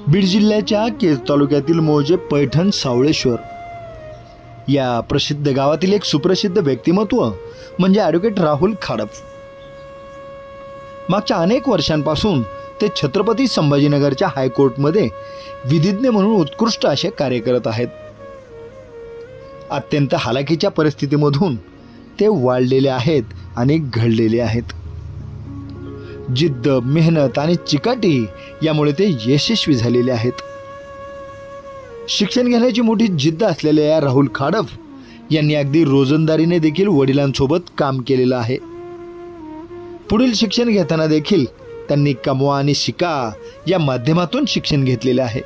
बीड जिल्ह्याच्या केज तालुक्यातील मौजे पैठण सावळेश्वर या प्रसिद्ध गावातील एक सुप्रसिद्ध व्यक्तिमत्व म्हणजे ॲडव्होकेट राहुल खाडप। मागच्या अनेक वर्षांपासून ते छत्रपती संभाजीनगरच्या हायकोर्टमध्ये विधिज्ञ म्हणून उत्कृष्ट असे कार्य करत आहेत। अत्यंत हालाकीच्या परिस्थितीमधून ते वाढलेले आहेत आणि घडलेले आहेत। जिद्द, मेहनत आणि चिकाटी यामुळे ते यशस्वी झालेले आहेत। शिक्षण घेण्याची मोठी जिद्द असलेल्या या राहुल खाडप यांनी अगदी रोजंदारीने देखील वडिलांसोबत काम केलेलं आहे। पुढील शिक्षण घेताना देखील त्यांनी कमवा आणि शिका या माध्यमातून शिक्षण घेतलेले आहे।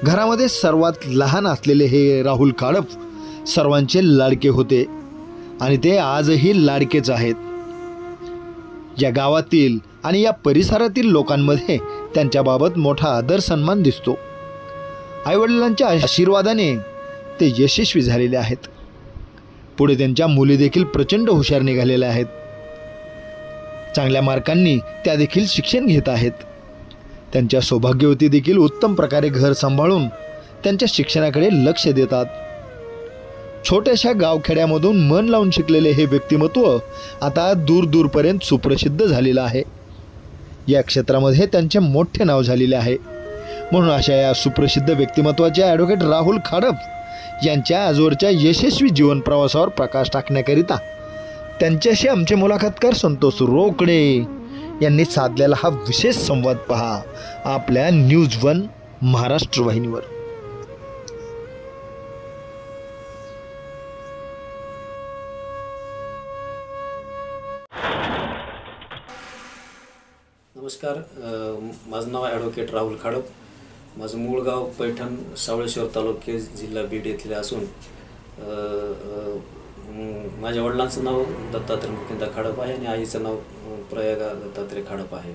घरामध्ये सर्वात लहान असलेले हे राहुल खाडप सर्वांचे लाडके होते आणि ते आजही लाडकेच आहेत। या गावातील आणि या परिसरातील लोकांमध्ये त्यांच्याबाबत मोठा आदर सन्मान दिसतो। आईवडिलांच्या आशीर्वादाने ते यशस्वी झालेले आहेत। पुढे त्यांच्या मुली देखील प्रचंड हुशार निघालेल्या आहेत। चांगल्या मार्कांनी त्या देखील शिक्षण घेत आहेत। त्यांच्या सौभाग्यवती देखील उत्तम प्रकारे घर सांभाळून त्यांच्या शिक्षणाकडे लक्ष देतात। छोट्याशा गावखेड्यामधून मन लावून शिकलेले हे व्यक्तिमत्व आता दूर दूरपर्यंत सुप्रसिद्ध झालेलं आहे। या क्षेत्रामध्ये त्यांचे मोठे नाव झालेले आहे। म्हणून अशा या सुप्रसिद्ध व्यक्तिमत्वाचे ॲडव्होकेट राहुल खाडप यांच्या आजवरच्या यशस्वी जीवन प्रवासावर प्रकाश टाकण्याकरिता त्यांच्याशी आमचे मुलाखतकार संतोष रोकडे यांनी साधलेला हा विशेष संवाद पहा आपल्या न्यूज वन महाराष्ट्र वाहिनीवर। नमस्कार, माझं नाव ॲडव्होकेट राहुल खाडप। माझं मूळ गाव पैठण सावळेश्वर तालुके जिल्हा बीड येथील असून माझ्या वडिलांचं नाव दत्तात्रय मुकिंदा खाडप आहे आणि आईचं नाव प्रयागा दत्तात्रय खाडप आहे।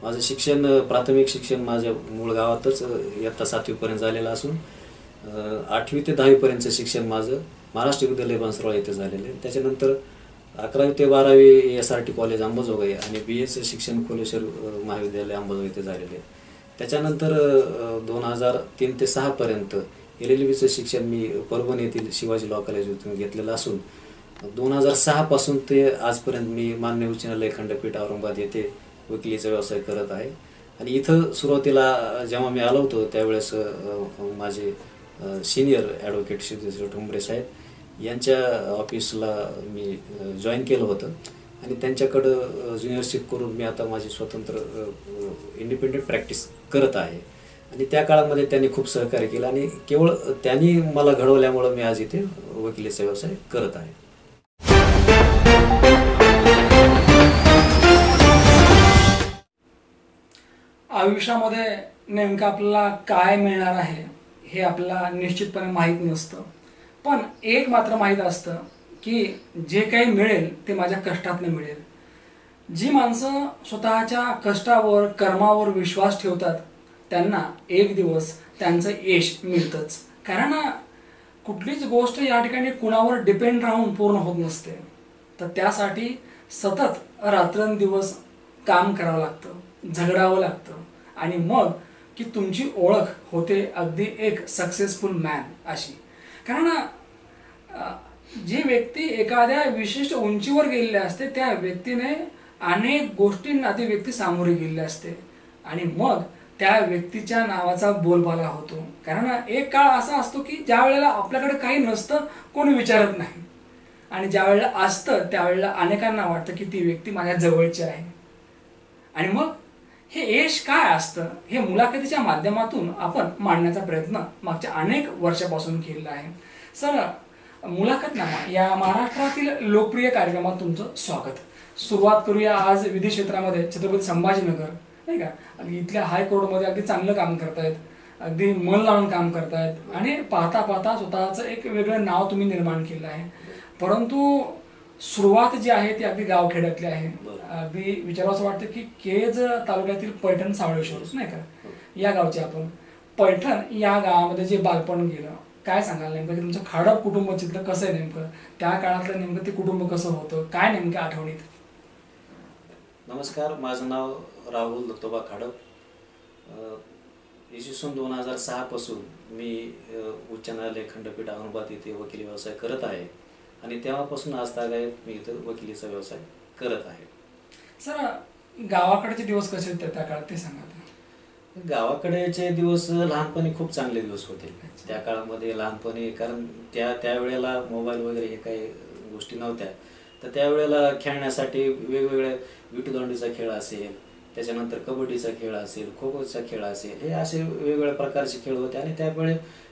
माझं शिक्षण प्राथमिक शिक्षण माझ्या मूळ गावातच इयत्ता 7वीपर्यंत झालेलं असून 8वी ते 10वीपर्यंतचं शिक्षण माझं महाराष्ट्र विद्यालय बनसरोळा येथे झालेलं आहे। त्याच्यानंतर 11वी ते 12वी SRT कॉलेज अंबाजोगाई आणि BAचं शिक्षण खोलेश्वर महाविद्यालय अंबाजोगाई येथे झालेले आहे। त्याच्यानंतर 2003 ते 2006पर्यंत LLBचं शिक्षण मी परभणी येथील शिवाजी लॉ कॉलेजमधून घेतलेलं असून 2006 पासून ते आजपर्यंत मी माननीय उच्च न्यायालय खंडपीठ औरंगाबाद येथे वकिलीचा व्यवसाय करत आहे। आणि इथं सुरुवातीला जेव्हा मी आलो होतो त्यावेळेस माझे सिनियर ॲडव्होकेट श्री ठोंबरे साहेब यांच्या ऑफिसला मी जॉईन केलं होतं आणि त्यांच्याकडं ज्युनियरशिप करून मी आता माझी स्वतंत्र इंडिपेंडेंट प्रॅक्टिस करत आहे। आणि त्या काळामध्ये त्यांनी खूप सहकार्य केलं आणि केवळ त्यांनी मला घडवल्यामुळं मी आज इथे वकिलीचा व्यवसाय करत आहे। आयुष्यामध्ये नेमकं आपल्याला काय मिळणार आहे हे आपल्याला निश्चितपणे माहीत नसतं, पण एक मात्र माहीत असतं की जे काही मिळेल ते माझ्या कष्टातनं मिळेल। जी माणसं स्वतःच्या कष्टावर कर्मावर विश्वास ठेवतात त्यांना एक दिवस त्यांचं यश मिळतंच। कारण कुठलीच गोष्ट या ठिकाणी कुणावर डिपेंड राहून पूर्ण होत नसते, तर त्यासाठी सतत रात्रंदिवस काम करावं लागतं, झगडावं लागतं आणि मग की तुमची ओळख होते अगदी एक सक्सेसफुल मॅन अशी। कारण जी व्यक्ती एखाद्या विशिष्ट उंचीवर गेलेली असते त्या व्यक्तीने अनेक गोष्टींना ती व्यक्ती सामोरी गेलेली असते आणि मग त्या व्यक्तीच्या नावाचा बोलबाला होतो। कारण एक काळ असा असतो की ज्या वेळेला आपल्याकडे काही नसतं, कोणी विचारत नाही, आणि ज्या वेळेला असतं त्यावेळेला अनेकांना वाटतं की ती व्यक्ती माझ्या जवळची आहे। आणि मग हे यश काय असतं हे मुलाखतीच्या माध्यमातून आपण मांडण्याचा प्रयत्न मागच्या अनेक वर्षापासून केलेला आहे। सर, मुलाखतनामा या महाराष्ट्रातील लोकप्रिय कार्यक्रमात तुमचं स्वागत। सुरुवात करूया आज विधी क्षेत्रामध्ये छत्रपती संभाजीनगर नाही का, अगदी इथल्या हायकोर्टमध्ये अगदी चांगलं काम करतायत, अगदी मन लावून काम करतायत आणि पाहता पाहता स्वतःचं एक वेगळं नाव तुम्ही निर्माण केलं आहे। परंतु सुरुवात जी आहे ती अगदी गावखेड्यातली आहे। अगदी विचारावं वाटतं की केज तालुक्यातील पैठण सावळेश्वर नाही का या गावचे आपण। पैठण या गावामध्ये जे बालपण गेलं काय सांगाल नेमकं की तुमचं खाडप कुटुंब चित्र कसं आहे, नेमकं त्या काळातलं नेमकं ते कुटुंब कसं होतं, काय नेमक्या आठवणीत? नमस्कार, माझं नाव राहुल दत्तोबा खाडप। इसवी सन 2006 पासून मी उच्च न्यायालय खंडपीठ औरंगाबाद येथे वकिली व्यवसाय करत आहे आणि तेव्हापासून आज तागायत मी इथं वकिलीचा व्यवसाय करत आहे. सर, गावाकडचे दिवस कसे होते त्या काळात ते सांगा. गावाकडेचे दिवस लहानपणी खूप चांगले दिवस होते त्या काळामध्ये. लहानपणी कारण त्यावेळेला मोबाईल वगैरे हे काही गोष्टी नव्हत्या, तर त्यावेळेला खेळण्यासाठी वेगवेगळ्या विटूदांडूचा खेळ असेल, त्याच्यानंतर कबड्डीचा खेळ असेल, खो खोचा खेळ असेल, हे असे वेगवेगळ्या प्रकारचे खेळ होते आणि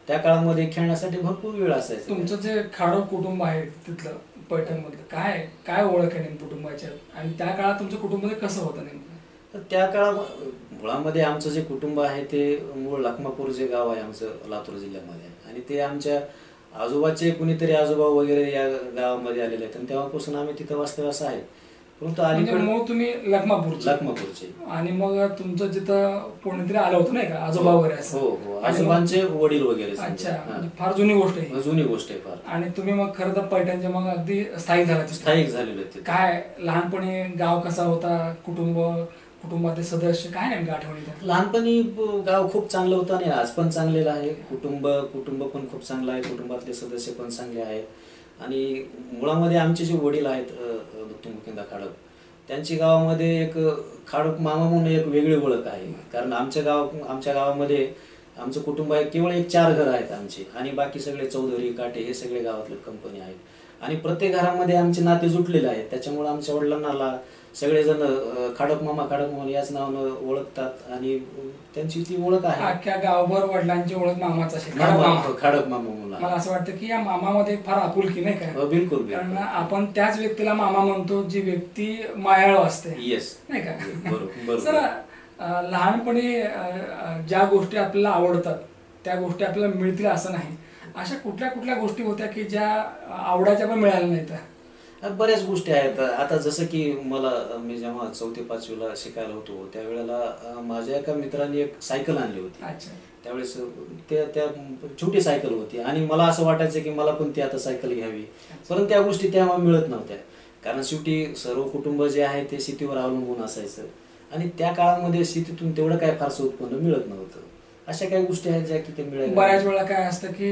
त्या काळामध्ये खेळण्यासाठी भरपूर वेळ असायचा. तुमचं जे खाडो कुटुंब आहे तिथलं पैठणमधलं, काय काय ओळख आहे नेमकं कुटुंबाच्या, आणि त्या काळात तुमच्या कुटुंबामध्ये कसं होतं नेमकं? तर त्या मुळामध्ये आमचं जे कुटुंब आहे ते मूळ लखमापूर जे गाव आहे आमचं लातूर जिल्ह्यामध्ये, आणि ते आमच्या आजोबाचे कुणीतरी आजोबा वगैरे या गावामध्ये आलेले आहेत आणि तेव्हापासून आम्ही तिथं वास्तव्यास आहे. परंतु मग तुम्ही लखमापूरचे आणि मग तुमचं जिथं कोणीतरी आलं होतं नाही का, आजोबा वगैरे असं? हो, आजोबांचे वडील वगैरे. अच्छा, फार जुनी गोष्ट आहे. जुनी गोष्ट आहे फार. आणि तुम्ही मग खरं तर पैठणचे मग अगदी स्थायिक झालेले. काय लहानपणी गाव कसा होता, कुटुंबातले सदस्य काय नेमकं आठवणी? लहानपणी गाव खूप चांगलं होतं आणि आज पण चांगलेलं आहे. कुटुंब पण खूप चांगलं आहे, कुटुंबातले सदस्य पण चांगले आहेत. आणि मुळामध्ये आमचे जे वडील आहेत दत्तू मुकिंदा खाडप, त्यांची गावामध्ये एक खाडप मामा म्हणून एक वेगळी ओळख आहे. कारण आमच्या गावामध्ये आमचं कुटुंब आहे, केवळ 4 घरं आहेत आमची, आणि बाकी सगळे चौधरी काटे हे सगळे गावातले कंपनी आहेत आणि प्रत्येक घरामध्ये आमचे नाते जुटलेले आहेत. त्याच्यामुळे आमच्या वडिलांना सगळेजण खाडप मामा याच नावानं ओळखतात आणि त्यांची ती ओळख आहे. अख्ख्या गावभर वडिलांची ओळख मामाच असेल, खाडप मामा म्हणून. मला असं वाटतं की या मामामध्ये फार आपुलकी नाही का? बिलकुल. कारण आपण त्याच व्यक्तीला मामा म्हणतो जी व्यक्ती मायाळू असते. येस, नाही का? बरोबर. सर, लहानपणी ज्या गोष्टी आपल्याला आवडतात त्या गोष्टी आपल्याला मिळतील असं नाही. अशा कुठल्या गोष्टी होत्या की ज्या आवडायच्या पण मिळाल्या नाहीत? बऱ्याच गोष्टी आहेत. आता जसं की मी जेव्हा 4थी 5वीला शिकायला होतो त्यावेळेला माझ्या एका मित्राने एक सायकल आणली होती. त्यावेळेस त्या छोटी सायकल होती आणि मला असं वाटायचं की मला पण ती आता सायकल घ्यावी, परंतु त्या गोष्टी तेव्हा मिळत नव्हत्या. कारण शेवटी सर्व कुटुंब जे आहे ते शेतीवर अवलंबून असायचं आणि त्या काळामध्ये शेतीतून तेवढं काय फारसं उत्पन्न मिळत नव्हतं. अशा काही गोष्टी आहेत ज्या की मिळाल्या. बऱ्याच वेळा काय असतं की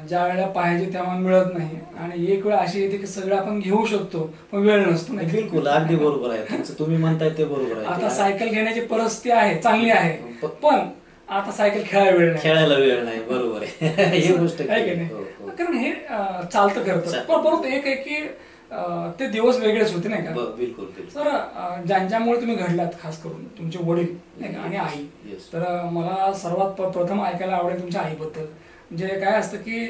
ज्या वेळेला पाहिजे तेव्हा मिळत नाही आणि एक वेळ अशी येते की सगळं आपण घेऊ शकतो पण वेळ नसतो. बिलकुल, अगदी बरोबर आहे तुम्ही म्हणताय ते बरोबर आहे. आता सायकल घेण्याची परिस्थिती आहे, चांगली आहे, पण आता सायकल खेळायला वेळ नाही. बरोबर आहे, ही गोष्ट आहे की नाही? कारण हे चालतं करतं, परंतु एक आहे की ते दिवस वेगळेच होते नाही का? बिलकुल. सर, ज्यांच्यामुळे तुम्ही घडलात, खास करून तुमचे वडील नाही का आणि आई, तर मला सर्वात प्रथम ऐकायला आवडेल तुमच्या आईबद्दल. म्हणजे काय असतं की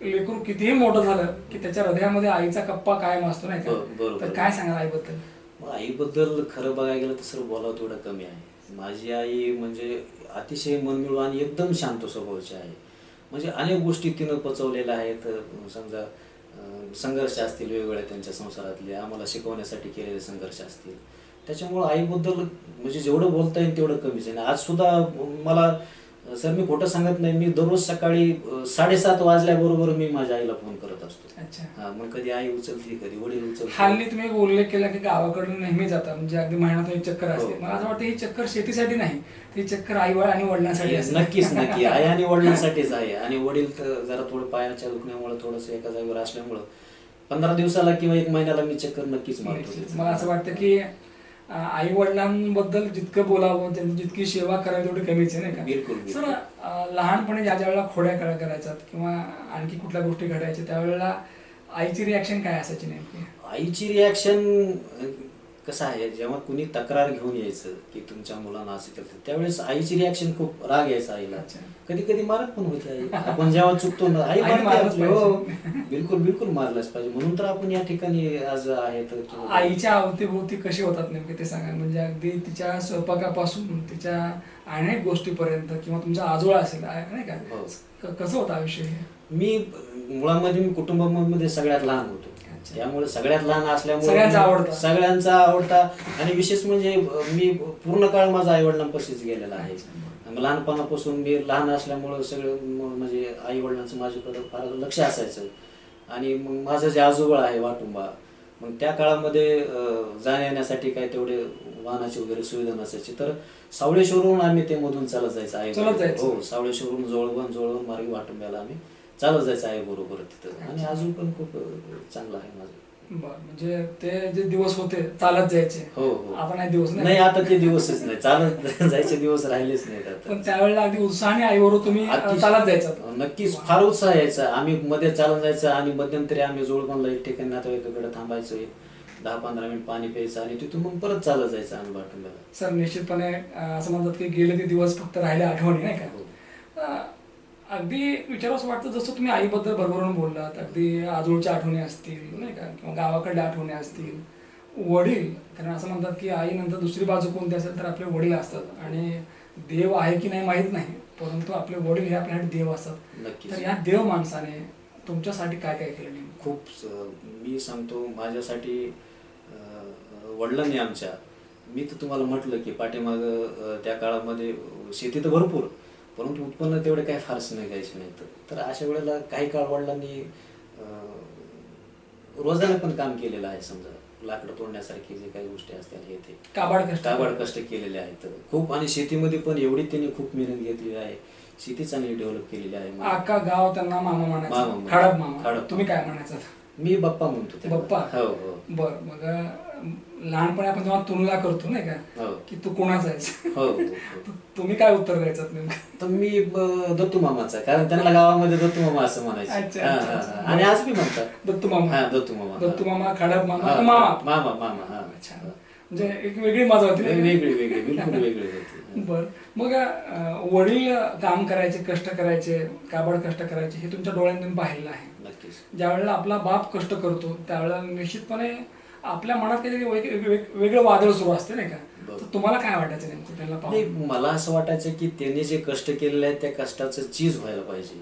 लेकरू कितीही मोठं झालं की त्याच्या हृदयामध्ये आईचा कप्पा कायम असतो नाही का? तर काय सांगाल आईबद्दल? आईबद्दल खरं बघायला गेलं तर सर्व बोलावं थोडं कमी आहे. माझी आई म्हणजे अतिशय मनमिळू आणि एकदम शांत स्वभावाची आहे. म्हणजे अनेक गोष्टी तिनं पचवलेल्या आहेत. समजा संघर्ष असतील वेगवेगळ्या त्यांच्या संसारातले, आम्हाला शिकवण्यासाठी केलेले संघर्ष असतील. त्याच्यामुळं आईबद्दल म्हणजे जेवढं बोलता येईल तेवढं कमीच आहे. आज सुद्धा मला, सर मी खोटं सांगत नाही, मी दररोज सकाळी 7:30 वाजल्याबरोबर मी माझ्या आईला फोन करत असतो. अच्छा. मग कधी आई उचलती, कधी वडील उचलते. हल्ली तुम्ही उल्लेख केला की गावाकडून नेहमी जाता, म्हणजे अगदी महिन्यातून एक चक्कर असते. मला असं वाटतं ही चक्कर शेतीसाठी नाही, ती चक्कर आई आणि वडिलांसाठी असते. नक्की आई आणि वडिलांसाठीच आहे. आणि वडील जरा थोडं पायाच्या दुखण्यामुळे थोडंसं एका जागेवर असल्यामुळं 15 दिवसाला किंवा 1 महिन्याला मी चक्कर नक्कीच मारतो. मला असं वाटतं की आई वडिलांबद्दल जितकं बोलावं, त्यांची जितकी सेवा करावी तेवढी कमीच आहे नाही का? बिलकुल. सर, लहानपणी ज्या वेळेला खोड्या करायच्या किंवा आणखी कुठल्या गोष्टी घडायच्या त्यावेळेला आईची रिॲक्शन काय असायची नेमकी? आईची रिॲक्शन कसं आहे, जेव्हा कुणी तक्रार घेऊन यायचं की तुमच्या मुलांना असं केलं त्यावेळेस आईची रिॲक्शन खूप राग यायचा आईला. कधी कधी मारत पण होती आई. आपण जेव्हा चुकतो ना आई बिलकुल मारलाच पाहिजे. म्हणून तर आपण या ठिकाणी आज आहेत. आईच्या अवतीभोवती कशी होतात नेमके ते सांगा. म्हणजे अगदी तिच्या स्वयंपाकापासून तिच्या अनेक गोष्टीपर्यंत, किंवा तुमचा आजोळा असेल नाही का, कसं होतं आयुष्य? मी मुळामध्ये कुटुंबामध्ये सगळ्यात लहान होतो, त्यामुळे सगळ्यात लहान असल्यामुळे सगळ्यांचा आवडता. आणि विशेष म्हणजे मी पूर्ण काळ माझा आई वडिलांपाशीच गेलेला आहे. लहानपणापासून मी लहान असल्यामुळं सगळं म्हणजे आई वडिलांचं माझ्याकडे फार लक्ष असायचं. आणि मग माझं जे आजोबा आहे वाटुंबा, मग त्या काळामध्ये जाण्या येण्यासाठी काय तेवढे वाहनाची वगैरे सुविधा नसायची, तर सावळेश्वरहून आम्ही ते मधून चालत जायचं आहे. चालत जायचं? हो, सावळेश्वरहून जोळवण मार्गे वाटुंब्याला आम्ही चालत जायचं आहे बरोबर तिथं. आणि अजून पण खूप चांगलं आहे माझं. बरं, म्हणजे ते जे दिवस होते चालत जायचे, हो हो. आता नाही दिवस नाही, आता ते दिवसच नाही, चालत जायचे दिवस राहिलेच नाहीत आता. पण त्यावेळेला अगदी उत्साहाने आईबरोबर तुम्ही चालत जायचं? नक्कीच, फार उत्साह यायचा. आम्ही मध्ये चालत जायचं आणि मध्यंतरी आम्ही जोडबनला एक ठिकाणी नातेवाईकाकडे थांबायचो, 10-15 मिनिट पाणी प्यायचं आणि तिथून मग परत चालत जायचं आम्ही वाटुंब्याला. सर, निश्चितपणे असं म्हणतात की गेले ते दिवस फक्त राहिले आठवणी, नाही का? अगदी विचारावंसं वाटतं, जसं तुम्ही आईबद्दल भरभरून बोललात, अगदी आजोळच्या आठवणी असतील, नाही का, किंवा गावाकडल्या आठवणी असतील, वडील, कारण असं म्हणतात की आईनंतर दुसरी बाजू कोणती असेल तर आपले वडील असतात. आणि देव आहे की नाही माहीत नाही, परंतु आपले वडील हे आपल्यासाठी देव असतात. नक्कीच. तर या देव माणसाने तुमच्यासाठी काय काय केलं नेमकं? खूप मी सांगतो माझ्यासाठी वडिलांनी आमच्या, मी तर तुम्हाला म्हटलं की पाठीमागं त्या काळामध्ये शेती तर भरपूर, परंतु उत्पन्न तेवढे काही फारसे नाही घ्यायचे नाही. तर अशा वेळेला काही काळ वडिलांनी रोजाने पण काम केलेलं आहे. समजा लाकडं तोडण्यासारखी जे काही गोष्टी असतात हे ते काबाड कष्ट केलेले आहेत खूप. आणि शेतीमध्ये पण एवढी त्यांनी खूप मेहनत घेतलेली आहे, शेती चांगली डेव्हलप केलेली आहे. अख्खा गाव त्यांना मामा म्हणायचं, खडप मामा. तुम्ही काय म्हणायचं? मी बाप्पा म्हणतो. बाप्पा? हो हो. बर, मग लहानपणी आपण जेव्हा तुलना करतो नाही का की तू कोणाचा आहेस, हो, तुम्ही काय उत्तर द्यायचं नेमकं? तर मी दत्तू मामाचा, कारण त्यांना गावामध्ये दत्तू मामा असं म्हणायचं आणि आज मी म्हणतात दत्तू मामा. दत्तू मामा, खडप मामा, मामा. मामा. अच्छा, म्हणजे एक वेगळी मजा होती. वेगळी बिलकुल वेगळी होती. बर, मग वडील काम करायचे, कष्ट करायचे, काबाड कष्ट करायचे, हे तुमच्या डोळ्यांतून पाहिलेलं आहे. नक्कीच. ज्या वेळेला आपला बाप कष्ट करतो त्यावेळेला निश्चितपणे आपल्या मनात काहीतरी वेगळं वादळ सुरू असते, नाही का? तर तुम्हाला काय वाटायचं नेमकं त्यांना पाहून? मला असं वाटायचं की त्यांनी जे कष्ट केलेले आहेत त्या कष्टाचं चीज व्हायला पाहिजे.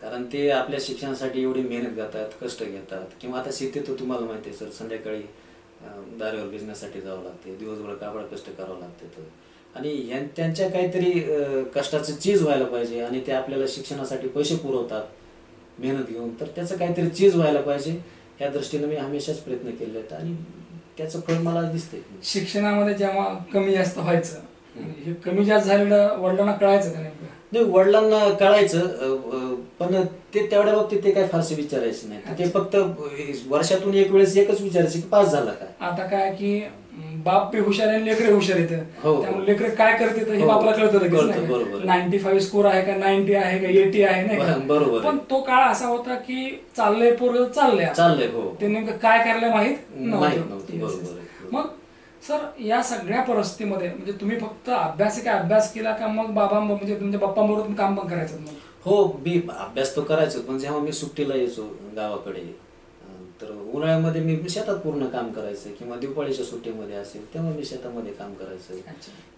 कारण ते आपल्या शिक्षणासाठी एवढी मेहनत घेतात, कष्ट घेतात. किंवा आता शेतीत तुम्हाला माहिती आहे सर, संध्याकाळी दारीवर भिजण्यासाठी जावं लागते, दिवसभर काबाड कष्ट करावं लागते. आणि त्यांच्या काहीतरी कष्टाचं चीज व्हायला पाहिजे. आणि ते आपल्याला शिक्षणासाठी पैसे पुरवतात मेहनत घेऊन, तर त्याचं काहीतरी चीज व्हायला पाहिजे. या दृष्टीने मी हमेशाच प्रयत्न केले आहेत आणि त्याचं फळ मला दिसते. शिक्षणामध्ये जेव्हा कमी जास्त व्हायचं, हे कमी जास्त झालेलं वडिलांना कळायचं का नेमकं? नाही, वडिलांना कळायचं, पण ते तेवढ्या बाबतीत ते काय फारसे विचारायचे नाही. ते फक्त वर्षातून एक वेळेस एकच विचारायचे की पास झाला काय. आता काय की बाप बी हुशार आहे, लेकरे हुशार येते, त्यामुळे लेकरे काय करते हे बापाला कळतं. 95 स्कोर आहे का, 90 आहे का, 80 आहे, नाही बरोबर. पण तो काळ असा होता की चाललंय पोरं चाललंय, ते नेमकं काय करायला माहित नव्हतं. मग सर, या सगळ्या परिस्थितीमध्ये म्हणजे तुम्ही फक्त अभ्यास केला का मग बाबा म्हणजे तुमच्या बाप्पांबरोबर काम पण करायचं? मग हो, मी अभ्यास तो करायचो, पण जेव्हा मी सुट्टीला यायचो गावाकडे, तर उन्हाळ्यामध्ये मी शेतात पूर्ण काम करायचं. किंवा दिवाळीच्या सुट्टीमध्ये असेल तेव्हा मी शेतामध्ये काम करायचं.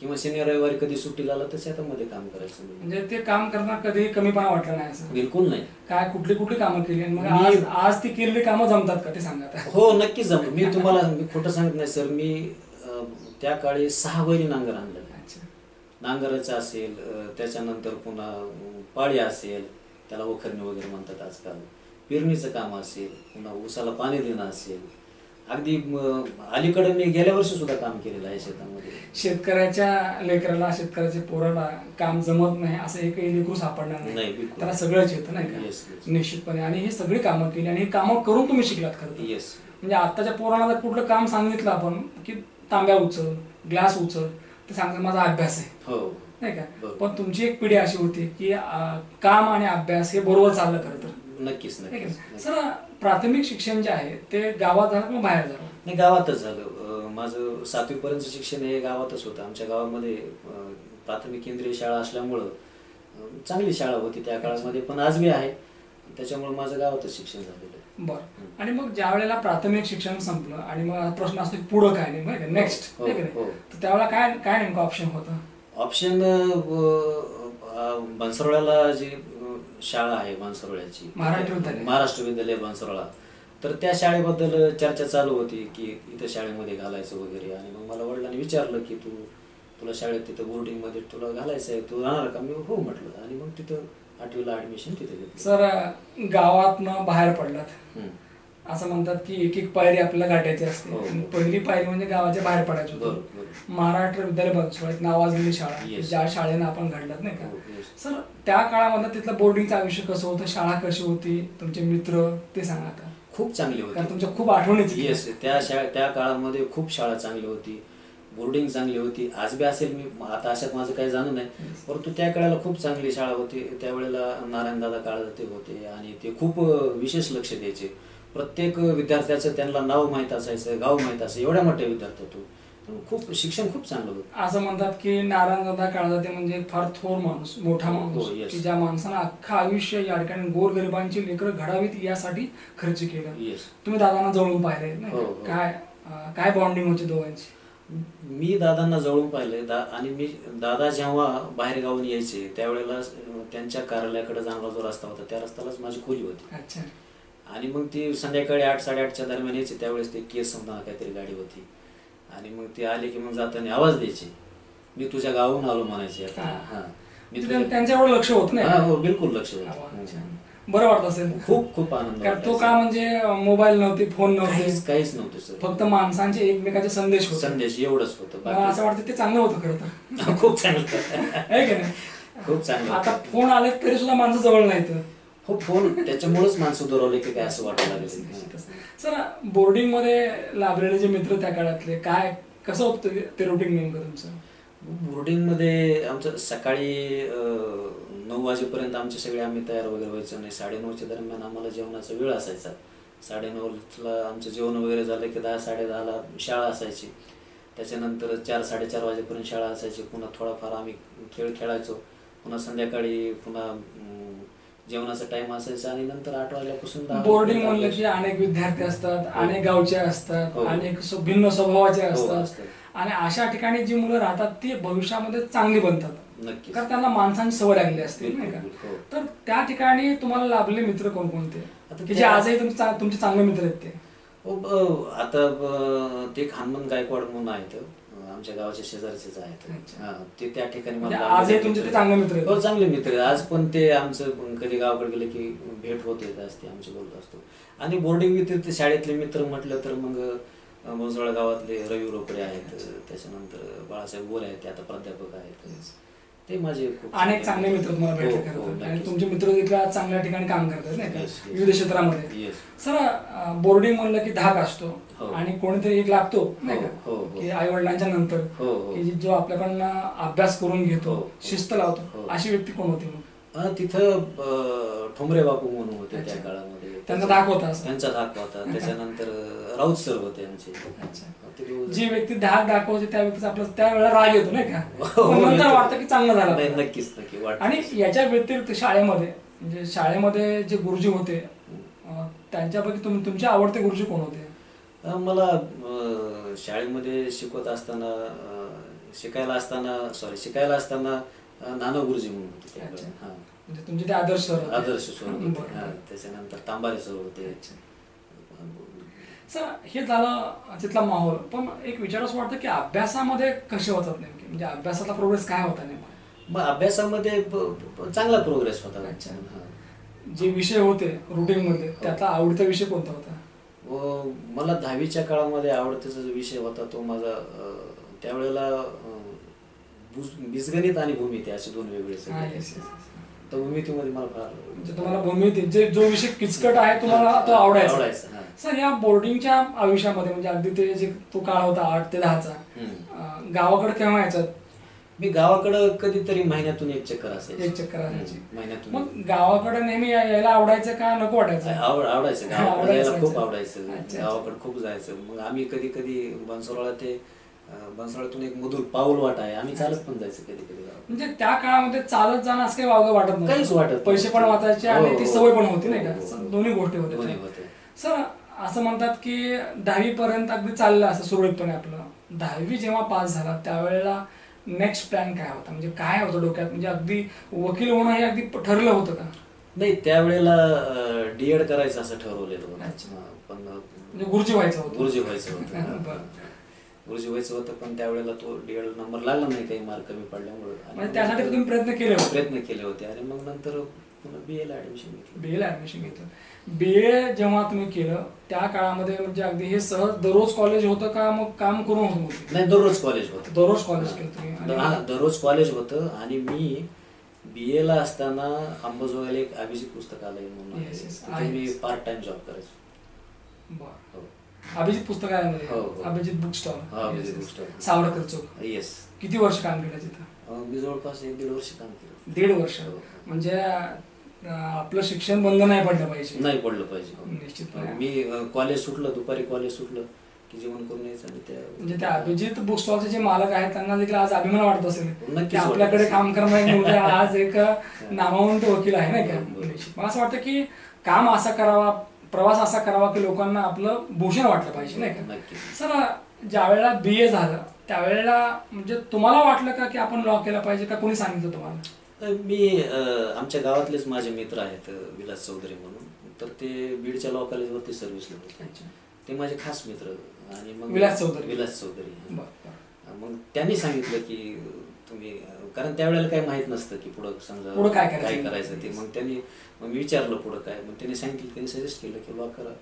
किंवा शनिवार रविवारी कधी सुट्टीला आला तर शेतामध्ये काम करायचं. म्हणजे ते काम करताना कधी कमीपणा वाटला नाही असं? बिलकुल नाही. काय कुठली कामं केली आणि मग आज ती केलेली कामं जमतात का ते सांगा? हो, नक्कीच जमतात. मी तुम्हाला खोटं सांगत नाही सर, मी त्या काळी 6 बैली नांगर आणलेला. नांगराचं असेल, त्याच्यानंतर पुन्हा पाळी असेल, त्याला वखरणी वगैरे म्हणतात आजकाल, पेरणीचं काम असेल, पुन्हा ऊसाला पाणी देणं असेल. अगदी अलीकडे मी गेल्या वर्षी सुद्धा काम केलेलं आहे शेतामध्ये. शेतकऱ्याच्या लेकराला, शेतकऱ्याच्या पोराला काम जमत नाही असं एकही लेकरू सापडणार नाही, त्याला सगळंच येतं, नाही का? निश्चितपणे. आणि ही सगळी कामं केली आणि ही कामं करून तुम्ही शिकलात खरं. येस. म्हणजे आताच्या पोरांना जर कुठलं काम सांगितलं आपण की तांब्या उचल, ग्लास उचल, ते सांगतात माझा अभ्यास आहे, हो, नाही का? पण तुमची एक पिढी अशी होती की काम आणि अभ्यास हे बरोबर चाललं खरं तर. नक्कीच. सर, प्राथमिक शिक्षण जे आहे ते गावात झालं किंवा बाहेर झालं? नाही, गावातच झालं. माझं 7वी पर्यंतचं शिक्षण हे गावातच होतं. आमच्या गावामध्ये प्राथमिक केंद्रीय शाळा असल्यामुळं चांगली शाळा होती त्या काळामध्ये, पण आज बी आहे. त्याच्यामुळे माझं गावातच शिक्षण झालेलं. बरं. आणि मग ज्या वेळेला प्राथमिक शिक्षण संपलं आणि मग प्रश्न असतो पुढं काय नाही, नेक्स्ट, तर त्यावेळेला काय नेमकं ऑप्शन होतं? ऑप्शन बनसरोळ्याला जी शाळा आहे बनसरोळ्याची, महाराष्ट्र विद्यालय बनसरोळा, तर त्या शाळेबद्दल चर्चा चालू होती की इथं शाळेमध्ये घालायचं वगैरे. आणि मग मला वडिलांनी विचारलं की तुला शाळेत तिथं बोर्डिंगमध्ये तुला घालायचं आहे, तू राहणार का? मी हो म्हटलं. आणि मग तिथं 8वीला ऍडमिशन तिथे घेतलं. सर, गावातनं बाहेर पडलात, असं म्हणतात की एक एक पायरी आपल्याला गाठायची असते. हो. आणि पहिली पायरी म्हणजे गावाच्या बाहेर पडायचं होतं. बरोबर. महाराष्ट्र विद्यालय बनसोडीत नावाजलेली शाळा, Yes. ज्या शाळेनं आपण घडलात नाही का. हो, yes. सर त्या काळामध्ये तिथलं बोर्डिंगचं आयुष्य कसं होतं, शाळा कशी होती, तुमचे मित्र ते सांगा आता. खूप चांगली कारण होती. तुमच्या खूप आठवणीची. येस, त्या काळामध्ये खूप शाळा चांगली होती, बोर्डिंग चांगली होती. आज बी असेल, मी आता अशात माझं काही जाणं नाही, परंतु त्या काळाला खूप चांगली शाळा होती. त्यावेळेला नारायणदादा काळजाते होते आणि ते खूप विशेष लक्ष द्यायचे. प्रत्येक विद्यार्थ्याचं त्यांना नाव माहीत असायचं, गाव माहीत असायचं, एवढ्या मोठ्या विद्यार्थी होतो. खूप शिक्षण खूप चांगलं होतं. असं म्हणतात की नारायणदादा काळजाते म्हणजे फार थोर माणूस, मोठा माणूस, हो, yes. की ज्या माणसानं अख्खं आयुष्य या ठिकाणी गोरगरिबांची लेकरं घडावीत यासाठी खर्च केलं. येस. तुम्ही दादांना जवळून पाहिले नाही हो, का? हो. काय बॉन्डिंग होती दोघांची? मी दादांना जवळून पाहिलंय आणि मी दादा जेव्हा बाहेर गावून यायचे त्यावेळेला त्यांच्या कार्यालयाकडे जाणारा जो रस्ता होता त्या रस्त्यालाच माझी खोली होती. अच्छा. आणि मग ती संध्याकाळी 8-8:30च्या दरम्यान यायचे. त्यावेळेस ते केस समजा काहीतरी गाडी होती आणि मग ते आले की मग जाताना आवाज द्यायचे, मी तुझ्या गावाहून आलो म्हणायचे. आता हा. मी त्यांच्या एवढं लक्ष होत नाही. हो, बिलकुल लक्ष होतं. अच्छा. बरं वाटत असेल. खूप खूप आनंद कारण तो वाटायचा. का म्हणजे मोबाईल नव्हते, फोन नव्हते, काहीच नव्हतं सर. फक्त माणसांचे एकमेकाचे संदेश होते. संदेश एवढंच होतं. मला असं वाटतं ते चांगलं होतं खरं तर. खूप चांगलं आहे की नाही. खूप चांगलं. आता फोन आले तरी सुद्धा माणसं जवळ नाहीत. हो, फोन त्याच्यामुळेच माणसं दुरावले की काय असं वाटायला लागलं. सर बोर्डिंग मध्ये लाभलेले जे मित्र त्या काळातले, काय कसं होतं ते रुटीन नेमकं तुमचं? बोर्डिंग मध्ये आमचं सकाळी 9 वाजेपर्यंत आमचे सगळे आम्ही तयार वगैरे व्हायचं. आणि 9:30च्या दरम्यान आम्हाला जेवणाचा वेळ असायचा. 9:30ला आमचं जेवण वगैरे झालं की 10-10:30ला शाळा असायची. त्याच्यानंतर 4-4:30 वाजेपर्यंत शाळा असायची. पुन्हा थोडाफार आम्ही खेळ खेळायचो. पुन्हा संध्याकाळी पुन्हा जेवणाचा टाइम असायचा आणि नंतर 8 वाजल्यापासून बोर्डिंग म्हणलं की अनेक विद्यार्थी असतात, अनेक गावचे असतात, हो. अनेक भिन्न स्वभावाचे हो, असतात. असतात. आणि अशा ठिकाणी जी मुलं राहतात ती भविष्यामध्ये चांगली बनतात. नक्कीच. कारण त्यांना माणसांची सवय लागली असते नाही का. बिलकुल, हो. तर त्या ठिकाणी तुम्हाला लाभलेले मित्र कोणकोणते आता की जे आजही तुमचे चांगले मित्र आहेत ते? आता ते हनुमान गायकवाड म्हणून आहेत, आमच्या गावाच्या शेजारचेच आहेत. अच्छा. हा, ते त्या ठिकाणी म्हणजे मला आजही तुमचे ते चांगले मित्र आहेत? हो, चांगले मित्र आहेत. आज पण ते आमचं कधी गावाकडे गेले की भेट होत येत असते, आमचे बोलत असतो. आणि बोर्डिंग व्यतिरिक्त शाळेतले मित्र म्हटलं तर मग मोजोळा गावातले रवी रोकडे आहेत, त्याच्यानंतर बाळासाहेब गोरे आहेत, ते आता प्राध्यापक आहेत. ते माझे खूप अनेक चांगले मित्र तुम्हाला भेटले हो, खरं हो, तर. आणि नक्कीच. तुमचे मित्र देखील आज चांगल्या ठिकाणी काम करतात नाही का, Yes, yes. विविध क्षेत्रामध्ये. Yes. सर बोर्डिंग म्हणलं की धाक असतो हो. आणि कोणीतरी एक लागतो नाही हो, का, हो. की आई वडिलांच्या नंतर हो, हो. की जो आपल्याकडनं अभ्यास करून घेतो, हो. शिस्त लावतो. हो. अशी व्यक्ती कोण होती मग? तिथं ठोंबरे बापू म्हणून होते त्या अच्छा. काळामध्ये. त्यांचा धाक होता असं? त्यांचा धाक होता. त्याच्यानंतर राऊत सर होते आमचे. अच्छा. ते रोज- जी व्यक्ती धाक दाखवते त्या व्यक्तीचा आपला त्यावेळेला राग येतो नाही का, हो, पण नंतर येतो. वाटतं की चांगलं झालं नाही, आपलं. नक्कीच वाटतं. आणि याच्या व्यतिरिक्त शाळेमध्ये म्हणजे शाळेमध्ये जे गुरुजी होते त्यांच्यापैकी तुमचे आवडते गुरुजी कोण होते? मला शाळेमध्ये शिकवत असताना शिकायला असताना नाना गुरुजी म्हणून होते त्यावेळेस. अच्छा. हा. म्हणजे तुमचे ते आदर्श सर होते. आदर्श सर होते. बरं. हा. त्याच्यानंतर तांबारे सर होते. सर हे झालं तिथला माहोल, पण एक विचार असं वाटतं की अभ्यासामध्ये कसे होतात नेमके, म्हणजे अभ्यासाचा प्रोग्रेस काय होता नेमका? मग अभ्यासामध्ये चांगला प्रोग्रेस होता. अच्छा. हा. जे विषय होते रुटीन मध्ये त्यातला आवडता विषय कोणता होता? मला 10वीच्या काळामध्ये आवडतीचा जो विषय होता तो माझा त्यावेळेला बीजगणित आणि भूमिती असे 2 वेगळे हा, सब्जेक्ट. yes, yes, yes. तर भूमितीमध्ये मला फार म्हणजे तुम्हाला भूमिती जो विषय किचकट आहे तुम्हाला तो आवडायचा. हा. सर या बोर्डिंगच्या आयुष्यामध्ये म्हणजे अगदी ते जे तो काळ होता 8 ते 10चा, गावाकडे केव्हा यायचं? मी गावाकडं कधीतरी महिन्यातून एक चक्कर असायची. एक चक्कर असायची. महिन्यातून. मग गावाकडे नेहमी यायला आवडायचं का नको वाटायचं? आवडायचं. गावाकडे आवडायचं. जायला खूप आवडायचं. अच्छा. गावाकडे खूप जायचं. मग आम्ही कधी कधी बनसोडातून एक मधुर पाऊल वाट आहे, आम्ही चालत पण जायचं कधी कधी गावाकडे. म्हणजे त्या काळामध्ये चालत जाणं असं काही वावगं वाटत नव्हतं. काहीच वाटत नव्हतं. पैसे पण वाचायचे आणि हो, ती हो. सवय पण होती नाही हो, का, हो. दोन्ही गोष्टी दोन्ही होत्या. होते. सर असं म्हणतात की 10वी पर्यंत अगदी चाललं असं सुरळीतपणे आपलं. 10वी जेव्हा पास झाला त्यावेळेला नेक्स्ट प्लॅन काय होता, म्हणजे काय होतं डोक्यात? म्हणजे अगदी वकील होणं हे अगदी ठरलं होतं का? नाही, त्यावेळेला डीएड करायचं असं ठरवलेलं होतं. अच्छा. पण म्हणजे गुरुजी व्हायचं होतं. गुरुजी व्हायचं होतं. बरं. गुरुजी व्हायचं होतं, पण त्यावेळेला तो डीएड नंबर लागला नाही, काही मार्क कमी पडल्यामुळे. म्हणजे त्यासाठी तुम्ही प्रयत्न केले होते? प्रयत्न केले होते. आणि मग नंतर पुन्हा BA ला ऍडमिशन घेतलं. BA ला ऍडमिशन घेतलं. BA जेव्हा तुम्ही केलं त्या काळामध्ये म्हणजे अगदी हे सहज दररोज कॉलेज होतं का मग काम करून होतं? नाही, दररोज कॉलेज होतं. दररोज कॉलेज केलं तुम्ही? दररोज कॉलेज होतं. आणि मी BA ला असताना अंबाजोगाईला एक अभिजित पुस्तकालय म्हणून Yes, yes, तिथे मी आहे. पार्ट टाइम जॉब करायचो. बरं. हो. अभिजित पुस्तकालयामध्ये? हो, हो. Abhijit book stall. हा, अभिजित बुक स्टॉल. सावरकर चौक. येस. किती वर्ष काम केलं तिथं? मी जवळपास 1-1.5 वर्ष काम केलं. 1.5 वर्ष. हो. म्हणजे आपलं शिक्षण बंद नाही पडलं पाहिजे. नाही पडलं पाहिजे. हो. निश्चितपणे. मी कॉलेज सुटलं, दुपारी कॉलेज सुटलं की जेवण करून यायचं आणि म्हणजे त्या अभिजित बुक स्टॉलचे जे मालक आहेत त्यांना देखील आज अभिमान वाटत असेल नक्कीच की आपल्याकडे वाटत काम करणारा एक मुलगा आज एक नामवंत वकील आहे नाही का? बरोबर. निश्चित. मला असं वाटतं की काम असा करावा, प्रवास असा करावा की लोकांना आपलं भूषण वाटलं पाहिजे नाही का? नक्की. सर, ज्या वेळेला BA झालं त्यावेळेला म्हणजे तुम्हाला वाटलं का की आपण लॉ केला पाहिजे का कोणी सांगितलं तुम्हाला? मी आमच्या गावातलेच माझे मित्र आहेत विलास चौधरी म्हणून, तर ते बीडच्या लॉ कॉलेजवरती सर्व्हिसला होते. ते माझे खास मित्र. आणि मग विलास चौधरी. विलास चौधरी. बरं. मग त्यांनी सांगितलं की तुम्ही, कारण त्यावेळेला काही माहित नसतं की पुढं समजा पुढं काय करायचं ते. मग मी विचारलं पुढं काय, मग त्यांनी सांगितलं, त्यांनी सजेस्ट केलं की लॉ करा,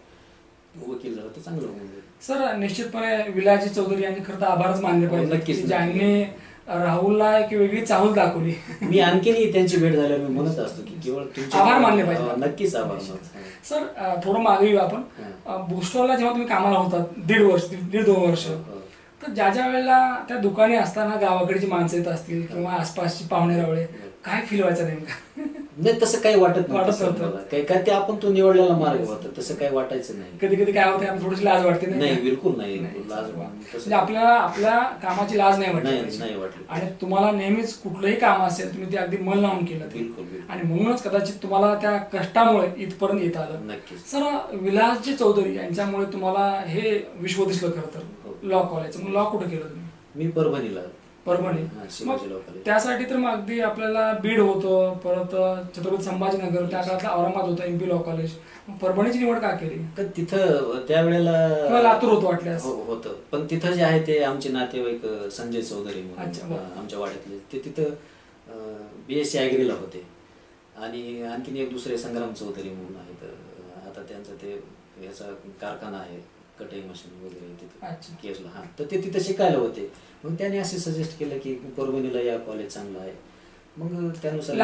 वकील झाला तर चांगलं होऊन जाईल. सर, निश्चितपणे विलासजी चौधरी यांनी खरं तर आभारच मानले पाहिजे नक्कीच. की ज्यांनी राहुलला एक वेगळी चाहूल दाखवली. मी आणखीनही त्यांची भेट झाल्यावर मी म्हणत असतो की केवळ तुमचे आभार मानले पाहिजे. नक्कीच आभार. सर, थोडं मागे येऊ आपण. बुक स्टॉलला जेव्हा तुम्ही कामाला होतात 1.5-2 वर्ष, तर ज्या ज्या वेळेला त्या दुकाने असताना गावाकडची माणसं येत असतील किंवा आसपासची पाहुणे रावळे, काय फील व्हायचं नेमका? नाही, तसं काही वाटत नव्हतं. काही काय ते आपण तो निवडलेला मार्ग होता, तसं काही वाटायचं नाही. कधी कधी काय होतं, थोडीशी लाज वाटते नाही, बिलकुल नाही. लाज म्हणजे आपल्याला आपल्या कामाची लाज नाही नाही वाटली. आणि तुम्हाला नेहमीच कुठलंही काम असेल तुम्ही ते अगदी मन लावून केलं. बिलकुल. आणि म्हणूनच कदाचित तुम्हाला त्या कष्टामुळे इथपर्यंत येता आलं. नक्कीच. सर, विलासजी चौधरी यांच्यामुळे तुम्हाला हे विश्व दिसलं खरं तर लॉ कॉलेज. मग लॉ कुठे केलं तुम्ही? मी परभणीला. परभणी. त्यासाठी तर मग अगदी आपल्याला बीड होतं, परत छत्रपती संभाजीनगर, त्या काळातला औरंगाबाद होतं MP लॉ कॉलेज. परभणीची निवड का केली? तर तिथं त्यावेळेला लातूर होतं वाटल्यास. होतं, पण तिथं जे आहे ते आमचे नातेवाईक संजय चौधरी म्हणून आमच्या वाड्यातले, ते तिथं BSc ॲग्रीला होते. आणि आणखीन एक दुसरे संग्राम चौधरी म्हणून आहेत, आता त्यांचं ते याचा कारखाना आहे, कटाई मशीन वगैरे तिथे केसला. हा, तर ते तिथे शिकायला होते. मग त्याने असे सजेस्ट केलं की परभणीला या कॉलेज चांगलं आहे. मग त्यानुसार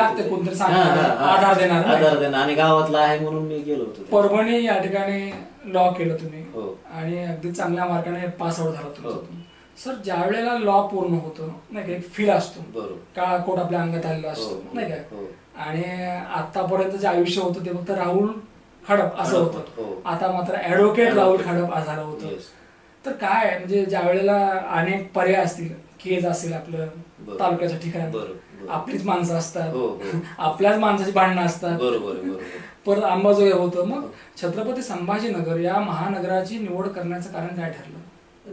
आधार देणार आणि गावातला आहे म्हणून मी गेलो होतो. परभणी या ठिकाणी लॉ केलं तुम्ही. हो. आणि अगदी चांगल्या मार्काने पास आउट झाला तुम्ही. सर, ज्या वेळेला लॉ पूर्ण होतं नाही का, एक फील असतो, बरोबर, काळा कोट आपल्या अंगात आलेला असतो नाही का. आणि आतापर्यंत जे आयुष्य होतं ते फक्त राहुल खडप असं होतं. आता मात्र ऍडव्होकेट राहुल खडप झालं होतं. तर काय म्हणजे ज्या वेळेला अनेक पर्याय असतील, केज असेल आपलं तालुक्याच्या ठिकाणी, आपलीच माणसं असतात, आपल्याच माणसाची भांडणं असतात, परत अंबाजोगाई होतं. मग छत्रपती संभाजीनगर या महानगराची निवड करण्याचं कारण काय ठरलं?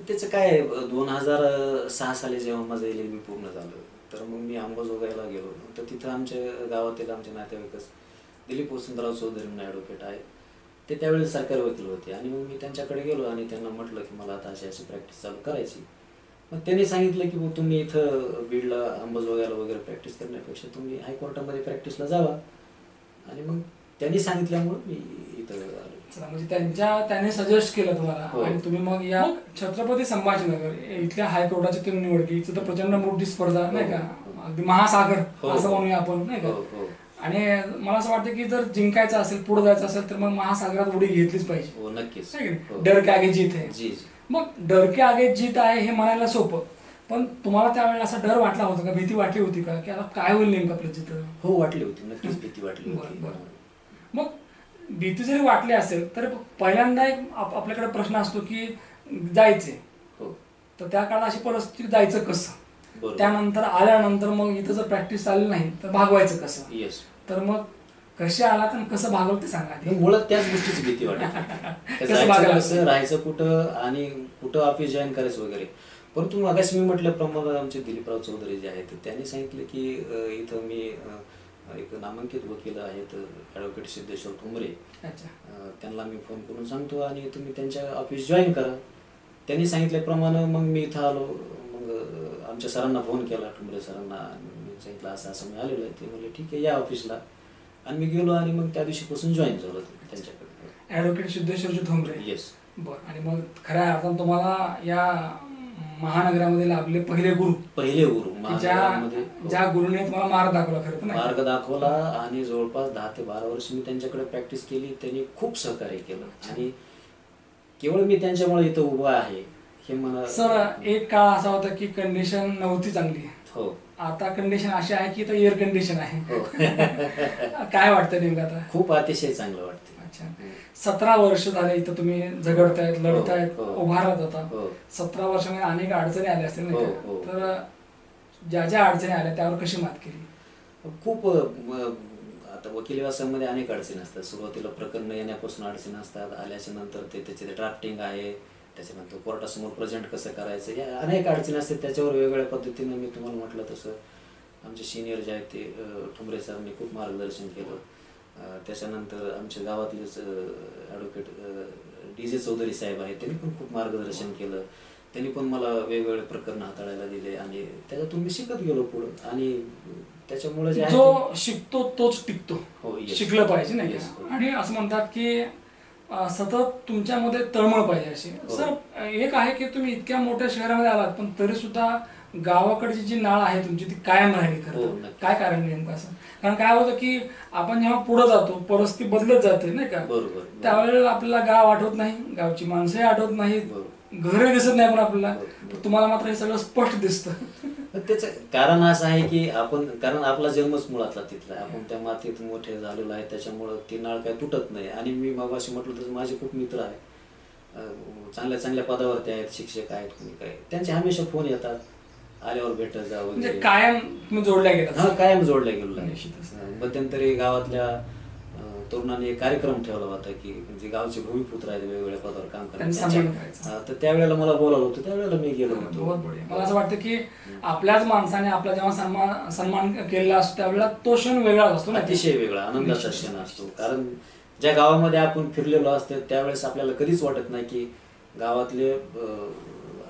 त्याचं काय, 2006 साली जेव्हा माझं LLB पूर्ण झालं, तर मग मी अंबाजोगाईला गेलो. तर तिथं आमच्या गावातील आमचे नातेवाईकच दिलीप वसंतराव चौधरी म्हणून ॲडव्होकेट आहे, ते त्यावेळेस सरकारी वकील होते. आणि मग मी त्यांच्याकडे गेलो आणि त्यांना म्हटलं की मला आता अशी प्रॅक्टिस चालू करायची. मग त्यांनी सांगितलं की मग तुम्ही इथं बीडला अंबाजोगाईला वगैरे प्रॅक्टिस करण्यापेक्षा तुम्ही हायकोर्टामध्ये प्रॅक्टिसला जावा. आणि मग त्यांनी सांगितल्यामुळे मी इथं आलो. म्हणजे त्यांनी सजेस्ट केलं तुम्हाला आणि तुम्ही मग या छत्रपती संभाजीनगर इथल्या हायकोर्टाची तुम्ही निवड केली. इथं तर प्रचंड मोठी स्पर्धा नाही का, अगदी महासागर असं म्हणूया आपण नाही का. आणि मला असं वाटतं की जर जिंकायचं असेल, पुढे जायचं असेल तर मग महासागरात उडी घेतलीच पाहिजे. नक्कीच. डर के आगे जीत आहे. मग डर के आगे जीत आहे हे म्हणायला सोपं, पण तुम्हाला त्यावेळेला असा डर वाटला होता का, भीती वाटली होती का की आता काय होईल नेमकं आपलं जिथं? हो, वाटली होती, नक्कीच भीती वाटली होती. मग भीती जरी वाटली असेल तर पहिल्यांदा एक आपल्याकडे प्रश्न असतो की जायचे, तर त्या काळात अशी परिस्थिती जायचं कसं, त्यानंतर आल्यानंतर मग इथं जर प्रॅक्टिस चालली नाही तर भागवायचं कसं. तर मग कसे आलात आणि कसं भागवलं ते सांगा. मुळात त्याच गोष्टीची भीती वाटते, कसं राहायचं कुठं आणि कुठं ऑफिस जॉईन करायचं वगैरे. परंतु मगाशी मी म्हटल्याप्रमाणे आमचे दिलीपराव चौधरी जे आहेत त्यांनी सांगितलं की इथं मी एक नामांकित वकील आहेत ॲडव्होकेट सिद्धेश्वर ठुमरे, त्यांना मी फोन करून सांगतो आणि तुम्ही त्यांच्या ऑफिस जॉईन करा. त्यांनी सांगितल्याप्रमाणे मग मी इथं आलो. मग आमच्या सरांना फोन केला, ठुमरे सरांना, मी सांगितलं असं असं मी आलेलो आहे. ते म्हणले ठीक आहे, या ऑफिसला. आणि मी गेलो आणि मग त्या दिवशीपासून जॉईन झालो त्यांच्याकडे. ॲडव्होकेट सिद्धेश्वरजी ठोंबरे. येस. बरं. आणि मग खऱ्या अर्थानं तुम्हाला या महानगरामध्ये लाभले पहिले गुरु महानगरामध्ये. ज्या गुरुने तुम्हाला मार्ग दाखवला खरं तर. मार्ग दाखवला आणि जवळपास 10 ते 12 वर्ष मी त्यांच्याकडे प्रॅक्टिस केली. त्यांनी खूप सहकार्य केलं आणि केवळ मी त्यांच्यामुळे इथं उभा आहे हे मला. सर एक काळ असा होता की कंडिशन नव्हती चांगली. हो. आता कंडिशन अशी आहे की एअर कंडिशन आहे. हो. काय वाटतं नेमकं आता? खूप अतिशय चांगलं वाटतं. अच्छा. 17 वर्ष झाले इथं तुम्ही झगडतायत, लढतायत, हो. उभारत होता. 17 वर्षामध्ये अनेक अडचणी आल्या असतील नाही का? तर ज्या ज्या अडचणी आल्या त्यावर कशी मात केली? खूप आता वकिली व्यवसायामध्ये अनेक अडचणी असतात. सुरुवातीला प्रकरण येण्यापासून अडचणी असतात. आल्याच्या नंतर त्याचे ड्राफ्टिंग आहे, त्याच्यानंतर कोर्टासमोर प्रेझेंट कसं करायचं, या अनेक अडचणी असतात. त्याच्यावर वेगवेगळ्या पद्धतीनं मी तुम्हाला म्हटलं तसं आमचे सिनियर जे आहेत ते ठोंबरे सरांनी खूप मार्गदर्शन केलं. त्याच्यानंतर आमच्या गावातलेच ॲडव्होकेट DJ चौधरी साहेब आहेत, त्यांनी पण खूप मार्गदर्शन केलं. त्यांनी पण मला वेगवेगळे प्रकरण हाताळायला दिले आणि त्याच्यातून मी शिकत गेलो पुढं. आणि त्याच्यामुळे जो शिकतो तोच टिकतो. हो. शिकलं पाहिजे नाही का? आणि असं म्हणतात की सतत तुमच्यामध्ये तळमळ पाहिजे अशी. सर एक आहे की तुम्ही इतक्या मोठ्या शहरामध्ये आलात पण तरी सुद्धा गावाकडची जी नाळ आहे तुमची ती कायम राहिली. खरं काय कारण नेमकं असं? कारण काय होतं की आपण जेव्हा पुढे जातो परिस्थिती बदलत जाते नाही का? बरोबर. त्यावेळेला आपल्याला गाव आठवत नाही, गावची माणसंही आठवत नाहीत, घरही दिसत नाही पण आपल्याला. तुम्हाला मात्र हे सगळं स्पष्ट दिसतं. त्याचं कारण असं आहे की कारण आपला जन्मच मुळातला तिथला आहे. आपण त्या मातीत मोठे झालेलो आहे, त्याच्यामुळं ती नाळ काही तुटत नाही. आणि मी मगाशी म्हटलं तसं माझे खूप मित्र आहेत, चांगल्या चांगल्या पदावरती आहेत, शिक्षक आहेत, कोणी काय, त्यांचे हमेशा फोन येतात, आल्यावर भेटत जा वगैरे. कायम तुम्ही जोडल्या गेला? हा, कायम जोडल्या गेलो आहे. मध्यंतरी गावातल्या तरुणांनी एक कार्यक्रम ठेवला होता की जे गावचे भूमिपुत्र आहेत वेगवेगळ्या पदावर काम करतात, तर त्यावेळेला मला बोलावलं होतं, त्यावेळेला मी गेलो होतो. मला असं वाटतं की आपल्याच माणसाने आपला जेव्हा सन्मान केलेला असतो त्यावेळेला तो क्षण वेगळाच असतो, अतिशय वेगळा आनंदाचा क्षण असतो. कारण ज्या गावामध्ये आपण फिरलेलो असतो त्यावेळेस आपल्याला कधीच वाटत नाही की गावातले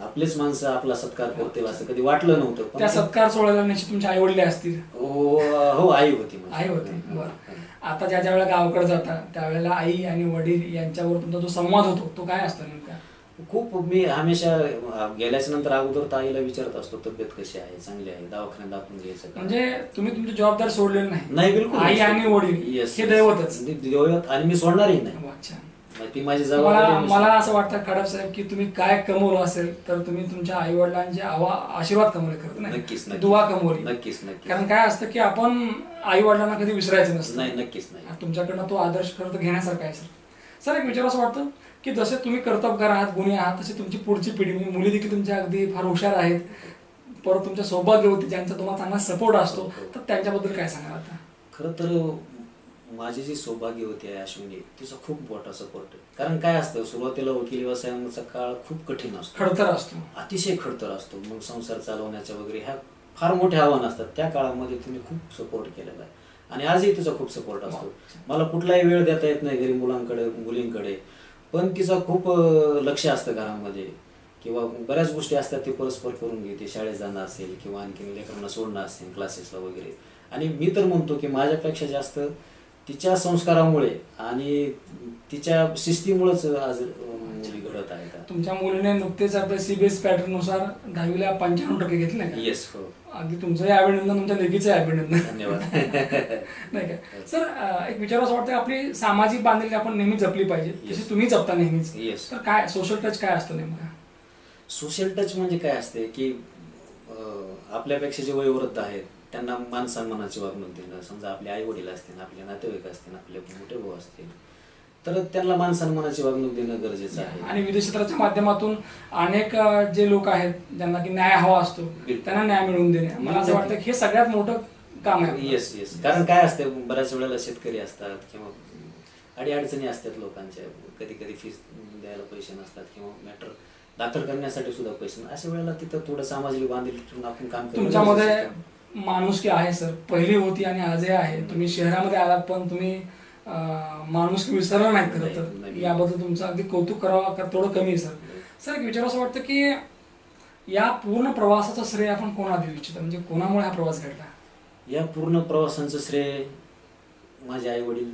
आपलेच माणसं आपला सत्कार करतील, असं कधी वाटलं नव्हतं. त्या सत्कार सोहळ्याला निश्चित तुमचे आई वडील असतील? हो, आई होती. आई होती. बरं. आता ज्या ज्या वेळेला गावाकडे जाता त्यावेळेला आई आणि वडील यांच्यावर तुमचा जो संवाद होतो तो काय असतो नेमका? खूप मी हमेशा गेल्याच्या नंतर अगोदर तर आईला विचारत असतो तब्येत कशी आहे, चांगली आहे, दवाखान्यात दाखवून घ्यायचं. म्हणजे तुम्ही तुमची जबाबदारी सोडलेली नाही? नाही, बिलकुल. आई आणि वडील हे दैवतच. दैवत, आणि मी सोडणारही नाही. अच्छा. ती माझी जबाबदारी. मला असं वाटतं खडप साहेब की तुम्ही काय कमवलं असेल तर तुम्ही तुमच्या आई वडिलांचे आशीर्वाद कमवले. खरं नक्कीच, दुवा कमवली. नक्कीच. कारण काय असतं की आपण आई वडिलांना कधी विसरायचं नसतं. नाही, नक्कीच नाही. तुमच्याकडनं तो आदर्श खरं तर घेण्यासारखा आहे. सर एक विचार असं वाटतं की जसे तुम्ही कर्तबगार आहात, गुणी आहात, तशी तुमची पुढची पिढी म्हणजे मुली देखील तुमच्या अगदी फार हुशार आहेत, परत तुमच्या सौभाग्यवती ज्यांचा तुम्हाला चांगला सपोर्ट असतो, तर त्यांच्याबद्दल काय सांगाल आता? खरं तर माझी जी सौभाग्यवती आहे अश्विनी, तिचा खूप मोठा सपोर्ट आहे. कारण काय असतं, सुरुवातीला वकिली व्यवसायाचा काळ खूप कठीण असतो, खडतर असतो, अतिशय खडतर असतो. मग संसार चालवण्याच्या वगैरे ह्या फार मोठे आव्हान असतात. त्या काळामध्ये तुम्ही खूप सपोर्ट केलेला आहे आणि आजही तिचा खूप सपोर्ट असतो. मला कुठलाही वेळ देता येत नाही घरी मुलांकडे मुलींकडे, पण तिचं खूप लक्ष असतं घरामध्ये, किंवा बऱ्याच गोष्टी असतात ते परस्पर करून घेते. शाळेत जाणं असेल किंवा आणखी लेकरांना सोडणं असेल क्लासेसला वगैरे. आणि मी तर म्हणतो की माझ्यापेक्षा जास्त तिच्या संस्कारामुळे आणि तिच्या शिस्तीमुळेच आज मुली घडत आहेत. तुमच्या मुलीने नुकतेच आपल्या CBSE पॅटर्न नुसार 10वीला 95% घेतले का? येस, हो. अगदी तुमचंही अभिनंदन, तुमच्या लेकीचं अभिनंदन. धन्यवाद. नाही का सर, एक विचार असं वाटतं आपली सामाजिक बांधिलकी आपण नेहमी जपली पाहिजे, जशी तुम्ही जपता नेहमीच. येस. तर काय सोशल टच काय असतं नेमका? सोशल टच म्हणजे काय असते की आपल्यापेक्षा जे वयोवृद्ध आहेत त्यांना मान सन्मानाची वागणूक देणं. समजा आपले आई वडील असतील, आपले नातेवाईक असतील, आपले मोठे भाऊ असतील, तर त्यांना मान सन्मानाची वागणूक देणं गरजेचं आहे. आणि विदेश क्षेत्राच्या माध्यमातून अनेक जे लोक आहेत ज्यांना की न्याय हवा असतो त्यांना न्याय मिळवून देणे, मला असं वाटतं की हे सगळ्यात मोठं काम आहे. येस. कारण काय असते, बऱ्याच वेळेला शेतकरी असतात किंवा अडीअडचणी असतात लोकांच्या, कधी कधी फीस द्यायला पैसे नसतात किंवा मॅटर दाखल करण्यासाठी सुद्धा पैसे, अशा वेळेला तिथं थोडं सामाजिक बांधिलकी आपण काम करतो. तुमच्यामध्ये माणुसकी आहे सर, पहिली होती आणि आजही आहे. तुम्ही शहरामध्ये आलात पण तुम्ही माणुसकी विसरला नाही. खरं तर याबद्दल तुमचं अगदी कौतुक करावं थोडं कमी आहे सर. सर एक विचार असं वाटतं की या पूर्ण प्रवासाचं श्रेय आपण कोणा देऊ इच्छिता, म्हणजे कोणामुळे हा प्रवास घडला? या पूर्ण प्रवासाचं श्रेय माझे आई वडील,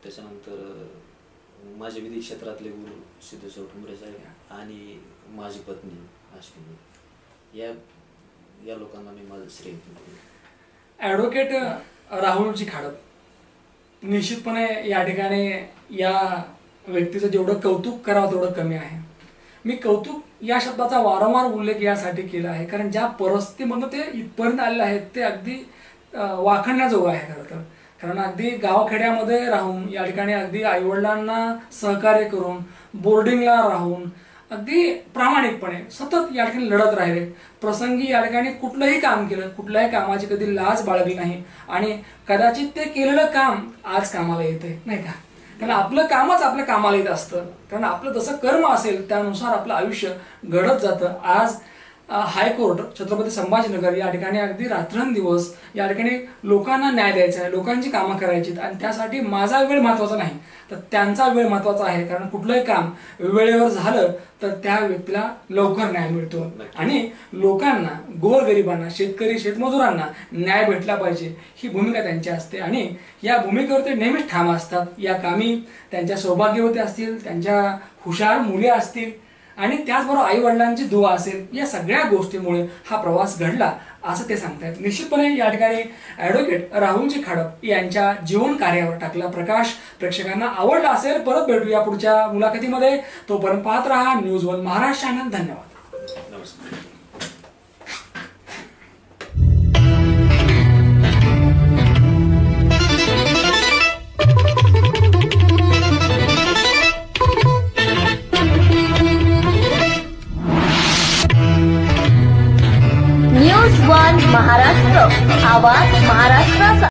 त्याच्यानंतर माझे विधी क्षेत्रातले गुरु सिद्धेश्वर ठोंबरे साहेब आणि माझी पत्नी अश्विनी, या लोकांना मी माझं श्रेय देतो. ॲडव्होकेट राहुलजी खाडप, निश्चितपणे या ठिकाणी या व्यक्तीचं जेवढं कौतुक करावं तेवढं कमी आहे. मी कौतुक या शब्दाचा वारंवार उल्लेख यासाठी केला आहे कारण ज्या परिस्थितीमधून ते इथपर्यंत आलेले आहेत ते अगदी वाखाणण्याजोगं आहे खरं तर. कारण अगदी गावखेड्यामध्ये राहून या ठिकाणी अगदी आईवडिलांना सहकार्य करून बोर्डिंगला राहून अगदी प्रामाणिकपणे सतत या ठिकाणी लढत राहिले. प्रसंगी या ठिकाणी कुठलंही काम केलं, कुठल्याही कामाची कधी लाज बाळगली नाही आणि कदाचित ते केलेलं काम आज कामाला येते, नाही का? कारण आपलं कामच आपल्या कामाला येत असतं. कारण आपलं जसं कर्म असेल त्यानुसार आपलं आयुष्य घडत जातं. आज हायकोर्ट छत्रपती संभाजीनगर या ठिकाणी अगदी रात्रंदिवस या ठिकाणी लोकांना न्याय द्यायचा आहे, लोकांची कामं करायची आणि त्यासाठी माझा वेळ महत्त्वाचा नाही तर त्यांचा वेळ महत्त्वाचा आहे. कारण कुठलंही काम वेळेवर झालं तर त्या व्यक्तीला लवकर न्याय मिळतो आणि लोकांना, गोरगरिबांना, शेतकरी शेतमजुरांना न्याय भेटला पाहिजे ही भूमिका त्यांची असते आणि या भूमिकेवर ते नेहमीच ठाम असतात. या कामी त्यांच्या सौभाग्यवती असतील, त्यांच्या हुशार मुली असतील आणि त्याचबरोबर आई वडिलांची दुआ असेल, या सगळ्या गोष्टीमुळे हा प्रवास घडला असं ते सांगतायत. निश्चितपणे या ठिकाणी ॲडव्होकेट राहुलजी खाडप यांच्या जीवन कार्यावर टाकला प्रकाश प्रेक्षकांना आवडला असेल. परत भेटूया पुढच्या मुलाखतीमध्ये. तोपर्यंत पाहत राहा न्यूज1 महाराष्ट्र चॅनल. धन्यवाद. नमस्कार. न्यूज 1 महाराष्ट्र, आवाज